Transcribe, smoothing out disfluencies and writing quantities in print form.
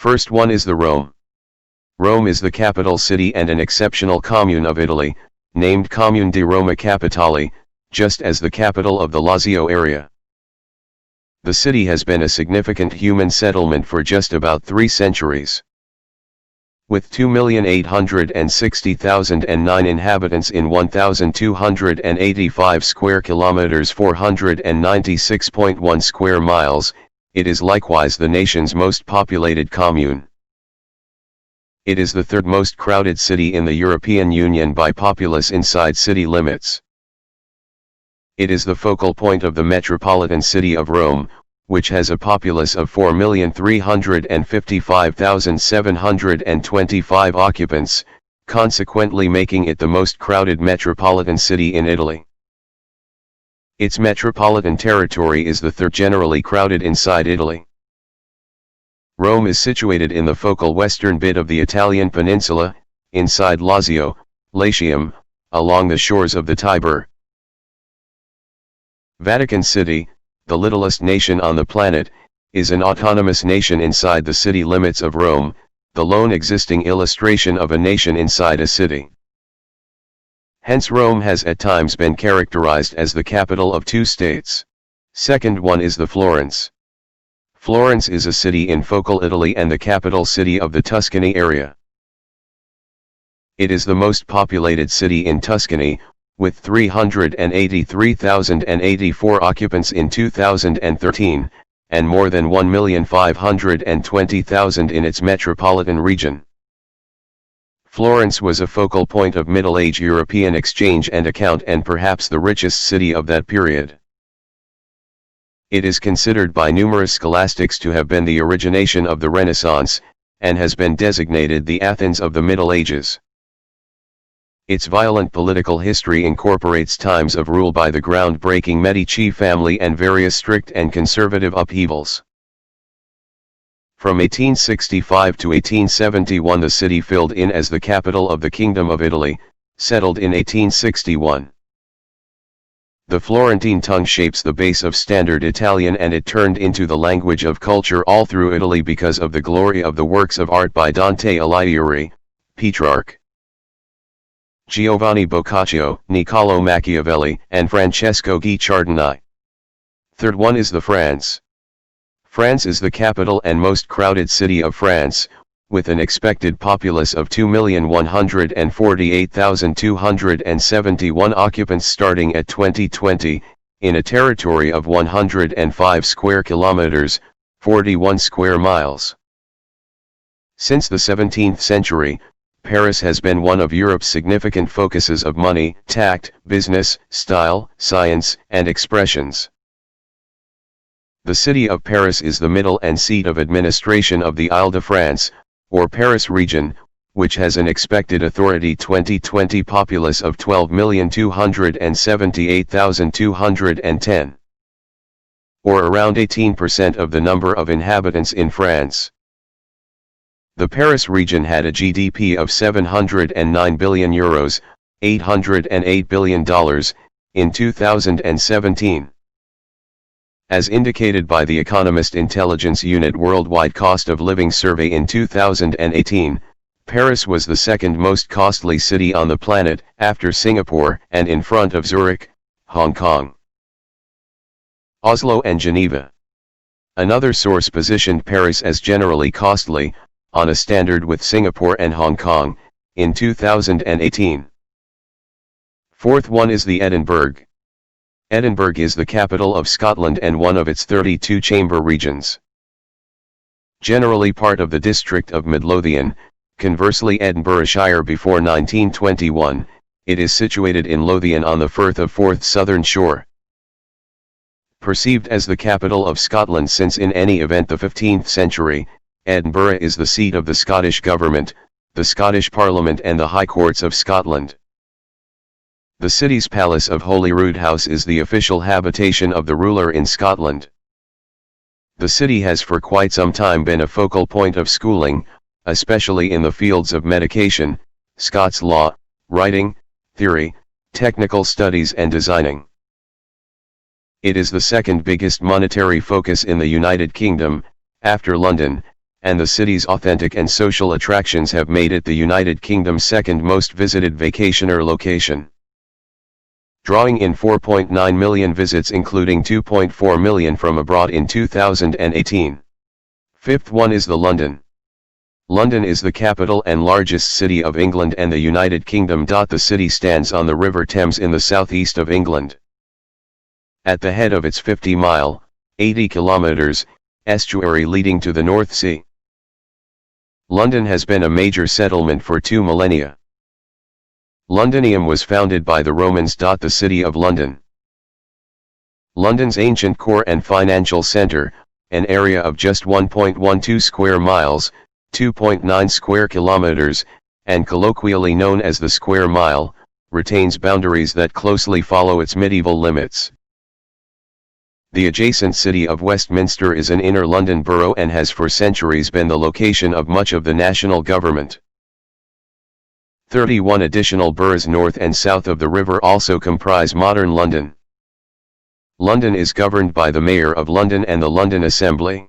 First one is the Rome. Rome is the capital city and an exceptional commune of Italy, named Comune di Roma Capitale, just as the capital of the Lazio area. The city has been a significant human settlement for just about 3 centuries. With 2,860,009 inhabitants in 1,285 square kilometers 496.1 square miles, it is likewise the nation's most populated commune. It is the third most crowded city in the European Union by populace inside city limits. It is the focal point of the metropolitan city of Rome, which has a populace of 4,355,725 occupants, consequently making it the most crowded metropolitan city in Italy. Its metropolitan territory is the third generally crowded inside Italy. Rome is situated in the focal western bit of the Italian peninsula, inside Lazio, Latium, along the shores of the Tiber. Vatican City, the littlest nation on the planet, is an autonomous nation inside the city limits of Rome, the lone existing illustration of a nation inside a city. Hence Rome has at times been characterized as the capital of 2 states. Second one is the Florence. Florence is a city in focal Italy and the capital city of the Tuscany area. It is the most populated city in Tuscany, with 383,084 occupants in 2013, and more than 1,520,000 in its metropolitan region. Florence was a focal point of Middle Age European exchange and account and perhaps the richest city of that period. It is considered by numerous scholastics to have been the origination of the Renaissance, and has been designated the Athens of the Middle Ages. Its violent political history incorporates times of rule by the groundbreaking Medici family and various strict and conservative upheavals. From 1865 to 1871 the city filled in as the capital of the Kingdom of Italy, settled in 1861. The Florentine tongue shapes the base of Standard Italian and it turned into the language of culture all through Italy because of the glory of the works of art by Dante Alighieri, Petrarch, Giovanni Boccaccio, Niccolò Machiavelli, and Francesco Guicciardini. Third one is the France. France is the capital and most crowded city of France, with an expected populace of 2,148,271 occupants starting at 2020, in a territory of 105 square kilometers, 41 square miles. Since the 17th century, Paris has been one of Europe's significant focuses of money, tact, business, style, science, and expressions. The city of Paris is the middle and seat of administration of the Île-de-France, or Paris region, which has an expected authority 2020 populace of 12,278,210, or around 18% of the number of inhabitants in France. The Paris region had a GDP of €709 billion, $808 billion, in 2017. As indicated by the Economist Intelligence Unit Worldwide Cost of Living Survey in 2018, Paris was the second most costly city on the planet, after Singapore, and in front of Zurich, Hong Kong, Oslo and Geneva. Another source positioned Paris as generally costly, on a standard with Singapore and Hong Kong, in 2018. Fourth one is the Edinburgh. Edinburgh is the capital of Scotland and one of its 32 chamber regions. Generally part of the district of Midlothian, conversely Edinburghshire before 1921, it is situated in Lothian on the Firth of Forth southern shore. Perceived as the capital of Scotland since in any event the 15th century, Edinburgh is the seat of the Scottish Government, the Scottish Parliament and the High Courts of Scotland. The city's Palace of Holyrood House is the official habitation of the ruler in Scotland. The city has for quite some time been a focal point of schooling, especially in the fields of medication, Scots law, writing, theory, technical studies and designing. It is the second biggest monetary focus in the United Kingdom, after London, and the city's authentic and social attractions have made it the United Kingdom's second most visited vacationer location, drawing in 4.9 million visits, including 2.4 million from abroad in 2018. Fifth one is the London. London is the capital and largest city of England and the United Kingdom. The city stands on the River Thames in the southeast of England. At the head of its 50-mile, 80 kilometers, estuary leading to the North Sea. London has been a major settlement for 2 millennia. Londinium was founded by the Romans. The City of London. London's ancient core and financial centre, an area of just 1.12 square miles, 2.9 square kilometers, and colloquially known as the square mile, retains boundaries that closely follow its medieval limits. The adjacent city of Westminster is an inner London borough and has for centuries been the location of much of the national government. 31 additional boroughs north and south of the river also comprise modern London. London is governed by the Mayor of London and the London Assembly.